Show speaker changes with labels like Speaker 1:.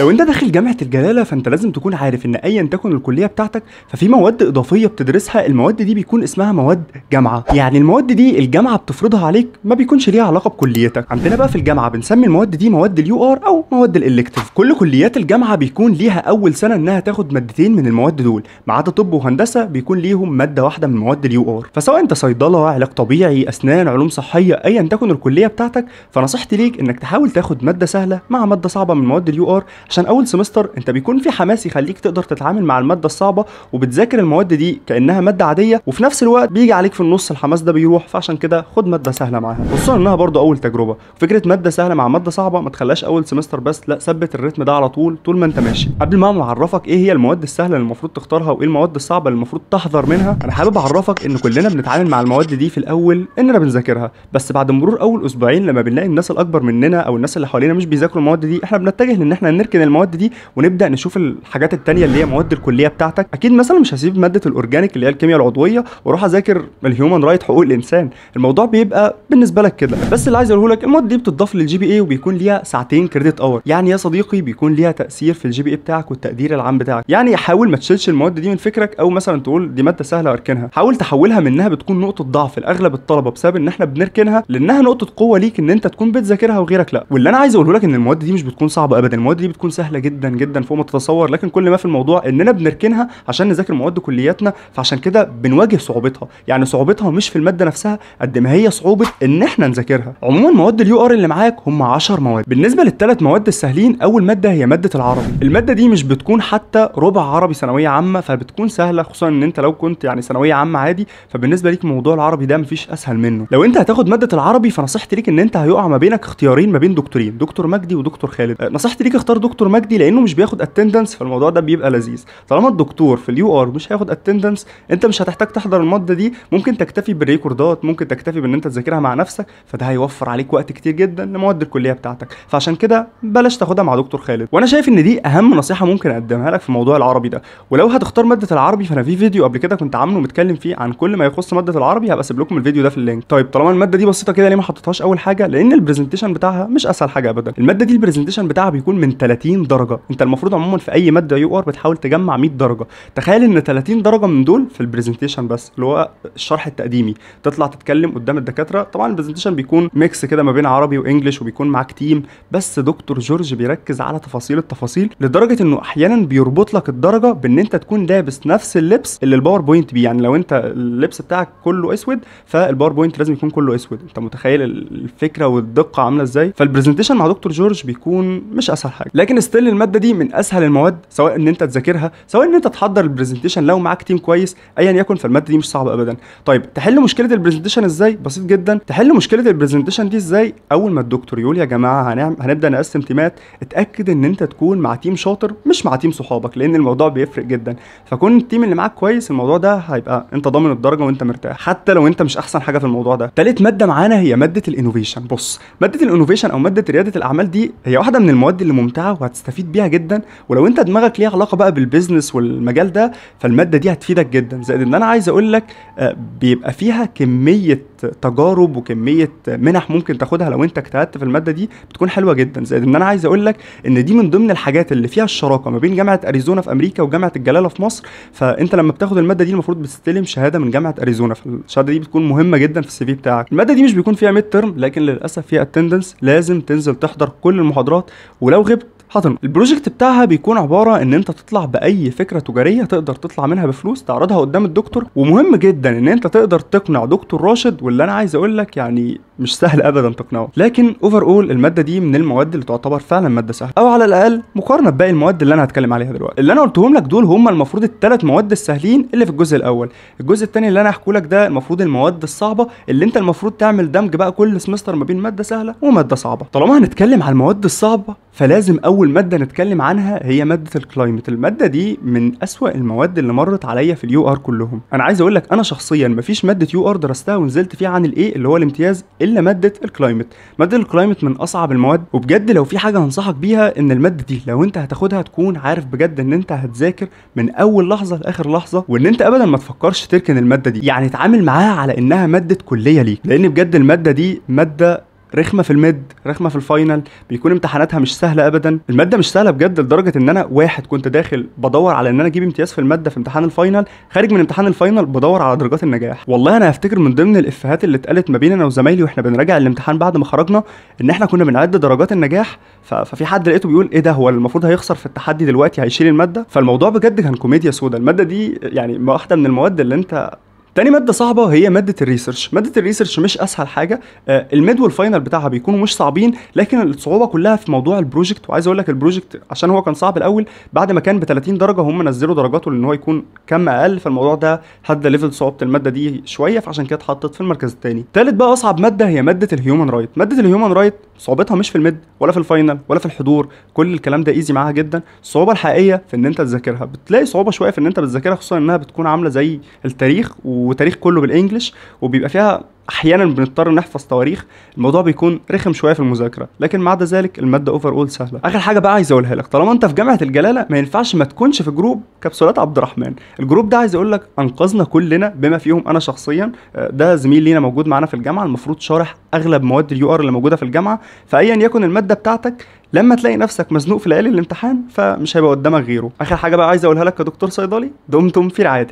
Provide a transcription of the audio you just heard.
Speaker 1: لو انت داخل جامعة الجلالة فانت لازم تكون عارف ان ايا تكن الكلية بتاعتك ففي مواد اضافية بتدرسها. المواد دي بيكون اسمها مواد جامعة، يعني المواد دي الجامعة بتفرضها عليك، ما بيكونش ليها علاقة بكليتك. عندنا بقى في الجامعة بنسمي المواد دي مواد اليو ار او مواد الالكتيف. كل كليات الجامعة بيكون ليها اول سنة انها تاخد مادتين من المواد دول، ما عدا طب وهندسة بيكون ليهم مادة واحدة من مواد اليو ار. فسواء انت صيدلة، علاج طبيعي، اسنان، علوم صحية، ايا تكن الكلية بتاعتك، فنصيحتي ليك انك تحاول تاخد مادة سهلة مع مادة صعبة من مواد اليو ار، عشان اول سمستر انت بيكون في حماس يخليك تقدر تتعامل مع الماده الصعبه وبتذاكر المواد دي كانها ماده عاديه، وفي نفس الوقت بيجي عليك في النص الحماس ده بيروح. فعشان كده خد ماده سهله معاها، خصوصا انها برضو اول تجربه. فكره ماده سهله مع ماده صعبه ما تخليهاش اول سمستر بس، لا ثبت الريتم ده على طول ما انت ماشي. قبل ما اعرفك ايه هي المواد السهله اللي المفروض تختارها وايه المواد الصعبه اللي المفروض تحذر منها، انا حابب اعرفك ان كلنا بنتعامل مع المواد دي في الاول اننا بنذاكرها، بس بعد مرور اول اسبوعين لما بنلاقي الناس الاكبر مننا او الناس اللي حوالينا مش بيذاكروا المواد دي، احنا بنتجه لان احنا نركن المواد دي ونبدا نشوف الحاجات التانية اللي هي مواد الكليه بتاعتك. اكيد مثلا مش هسيب ماده الاورجانيك اللي هي الكيمياء العضويه واروح اذاكر الهيومن رايت حقوق الانسان. الموضوع بيبقى بالنسبه لك كده. بس اللي عايز اقوله لك، المواد دي بتضاف للجي بي اي وبيكون ليها ساعتين كريدت اور، يعني يا صديقي بيكون ليها تاثير في الجي بي اي بتاعك والتقدير العام بتاعك. يعني حاول ما تشيلش المواد دي من فكرك، او مثلا تقول دي ماده سهله واركنها. حاول تحولها منها بتكون نقطه ضعف لاغلب الطلبه بسبب ان احنا بنركنها، لانها نقطه قوه ليك ان انت تكون بتذاكرها وغيرك لا. واللي انا عايز اقوله لك ان المواد دي مش بتكون صعبه ابدا، المواد دي بتكون سهله جدا جدا فوق ما تتصور، لكن كل ما في الموضوع اننا بنركنها عشان نذاكر مواد كلياتنا، فعشان كده بنواجه صعوبتها. يعني صعوبتها مش في الماده نفسها قد ما هي صعوبه ان احنا نذاكرها. عموما مواد اليو ار اللي معاك هم 10 مواد. بالنسبه للثلاث مواد السهلين، اول ماده هي ماده العربي. الماده دي مش بتكون حتى ربع عربي ثانويه عامه، فبتكون سهله، خصوصا ان انت لو كنت يعني ثانويه عامه عادي، فبالنسبه ليك موضوع العربي ده مفيش اسهل منه. لو انت هتاخد ماده العربي فنصيحتي ليك ان انت هيقع ما بينك اختيارين ما بين دكتورين، دكتور مجدي ودكتور خالد. نصيحتي ليك اختار دكتور مجدي لانه مش بياخد اتندنس، فالموضوع ده بيبقى لذيذ. طالما الدكتور في اليو ار مش هياخد اتندنس، انت مش هتحتاج تحضر الماده دي، ممكن تكتفي بالريكوردات، ممكن تكتفي بان انت تذاكرها مع نفسك، فده هيوفر عليك وقت كتير جدا لمواد الكليه بتاعتك. فعشان كده بلاش تاخدها مع دكتور خالد. وانا شايف ان دي اهم نصيحه ممكن اقدمها لك في موضوع العربي ده. ولو هتختار ماده العربي فانا في فيديو قبل كده كنت عامله متكلم فيه عن كل ما يخص ماده العربي، هبقى اسيب لكم الفيديو ده في اللينك. طيب طالما الماده دي بسيطه كده، ليه ما حطيتهاش اول حاجه؟ لان البرزنتيشن بتاعها مش اسهل حاجه ابدا. الماده دي البرزنتيشن بتاعها بيكون من 30 درجه. انت المفروض عموما في اي ماده يو ار بتحاول تجمع 100 درجه. تخيل ان 30 درجه من دول في البرزنتيشن بس، اللي هو الشرح التقديمي، تطلع تتكلم قدام الدكاتره. طبعا البرزنتيشن بيكون ميكس كده ما بين عربي وانجلش وبيكون معاك تيم، بس دكتور جورج بيركز على تفاصيل التفاصيل لدرجه انه احيانا بيربط لك الدرجه بان انت تكون لابس نفس اللبس اللي الباوربوينت بيه. يعني لو انت اللبس بتاعك كله اسود فالباوربوينت لازم يكون كله اسود. انت متخيل الفكره والدقه عامله ازاي؟ فالبرزنتيشن مع دكتور جورج بيكون مش اسهل حاجه، لكن ستيل الماده دي من اسهل المواد، سواء ان انت تذاكرها سواء ان انت تحضر البرزنتيشن لو معاك تيم كويس، ايا يكن فالماده دي مش صعبه ابدا. طيب تحل مشكله البرزنتيشن ازاي؟ بسيط جدا. تحل مشكله البرزنتيشن دي ازاي؟ اول ما الدكتور يقول يا جماعه هنبدا نقسم تيمات، اتاكد ان انت تكون مع تيم شاطر مش مع تيم صحابك، لان الموضوع بيفرق جدا. فكون التيم اللي معاك كويس، الموضوع ده هيبقى انت ضامن الدرجه وانت مرتاح حتى لو انت مش احسن حاجه في الموضوع ده. تالت ماده معانا هي ماده الانوفيشن. بص، ماده الانوفيشن او ماده رياده الاعمال دي هي واحده من المواد اللي ممتعه وهتستفيد بيها جدا، ولو انت دماغك ليها علاقه بقى بالبيزنس والمجال ده فالماده دي هتفيدك جدا. زائد ان انا عايز اقول لك بيبقى فيها كميه تجارب وكميه منح ممكن تاخدها لو انت اجتهدت في الماده دي، بتكون حلوه جدا. زائد ان انا عايز اقول لك ان دي من ضمن الحاجات اللي فيها الشراكه ما بين جامعه اريزونا في امريكا وجامعه الجلاله في مصر. فانت لما بتاخد الماده دي المفروض بتستلم شهاده من جامعه اريزونا، فالشهاده دي بتكون مهمه جدا في السي في بتاعك. الماده دي مش بيكون فيها ميد ترم، لكن للاسف فيها اتندنس، لازم تنزل تحضر كل المحاضرات، ولو غبت هتنقص. البروجكت بتاعها بيكون عباره ان انت تطلع باي فكره تجاريه تقدر تطلع منها بفلوس تعرضها قدام الدكتور، ومهم جدا ان انت تقدر تقنع دكتور راشد، واللي انا عايز اقول لك يعني مش سهل ابدا تقنعه. لكن اوفر اول الماده دي من المواد اللي تعتبر فعلا ماده سهله، او على الاقل مقارنه بباقي المواد اللي انا هتكلم عليها دلوقتي. اللي انا قلتهم لك دول هم المفروض الثلاث مواد السهلين اللي في الجزء الاول. الجزء الثاني اللي انا هحكوا لك ده المفروض المواد الصعبه اللي انت المفروض تعمل دمج بقى كل سمستر ما بين ماده سهله وماده صعبه. طالما هنتكلم على المواد الصعبه فلازم اول ماده نتكلم عنها هي ماده الكلايمت. الماده دي من اسوأ المواد اللي مرت عليا في اليو ار كلهم. انا عايز اقول لك انا شخصيا مفيش ماده يو ار درستها ونزلت فيها عن الايه اللي هو الامتياز الا ماده الكلايمت. ماده الكلايمت من اصعب المواد، وبجد لو في حاجه هنصحك بيها ان الماده دي لو انت هتاخدها تكون عارف بجد ان انت هتذاكر من اول لحظه لاخر لحظه، وان انت ابدا ما تفكرش تركن الماده دي. يعني اتعامل معاها على انها ماده كليه ليك، لان بجد الماده دي ماده رخمه في الميد، رخمه في الفاينل، بيكون امتحاناتها مش سهله ابدا. الماده مش سهله بجد، لدرجه ان انا واحد كنت داخل بدور على ان انا اجيب امتياز في الماده في امتحان الفاينل، خارج من امتحان الفاينل بدور على درجات النجاح. والله انا هفتكر من ضمن الافيهات اللي اتقالت ما بين انا وزمايلي واحنا بنراجع الامتحان بعد ما خرجنا، ان احنا كنا بنعد درجات النجاح، ففي حد لقيته بيقول ايه ده، هو المفروض هيخسر في التحدي دلوقتي هيشيل الماده. فالموضوع بجد كان كوميديا سودا. الماده دي يعني واحده من المواد اللي انت. تاني مادة صعبة هي مادة الريسيرش. مادة الريسيرش مش أسهل حاجة. الميد والفاينل بتاعها بيكونوا مش صعبين، لكن الصعوبة كلها في موضوع البروجكت. وعايز أقول لك البروجكت عشان هو كان صعب الأول، بعد ما كان ب 30 درجة هم نزلوا درجاته لأن هو يكون كم أقل، فالموضوع ده هدى ليفل صعوبة المادة دي شوية، فعشان كده اتحطت في المركز الثاني. تالت بقى أصعب مادة هي مادة الهيومن رايت. مادة الهيومن رايت صعوبتها مش في الميد ولا في الفاينل ولا في الحضور، كل الكلام ده ايزي معاها جدا. الصعوبة الحقيقية في ان انت تذاكرها. بتلاقي صعوبة شوية في ان انت بتذاكرها، خصوصا انها بتكون عاملة زي التاريخ، وتاريخ كله بالانجلش، وبيبقى فيها احيانا بنضطر نحفظ تواريخ. الموضوع بيكون رخم شويه في المذاكره، لكن مع ذلك الماده اوفر اول سهله. اخر حاجه بقى عايز اقولها لك، طالما انت في جامعه الجلاله ما ينفعش ما تكونش في جروب كبسولات عبد الرحمن. الجروب ده عايز اقول لك انقذنا كلنا بما فيهم انا شخصيا. ده زميل لينا موجود معانا في الجامعه، المفروض شارح اغلب مواد اليو ار اللي موجوده في الجامعه، فايا يكن الماده بتاعتك لما تلاقي نفسك مزنوق في ليالي الامتحان فمش هيبقى قدامك غيره. اخر حاجه بقى عايز اقولها لك كدكتور صيدلي، دمتم في رعايه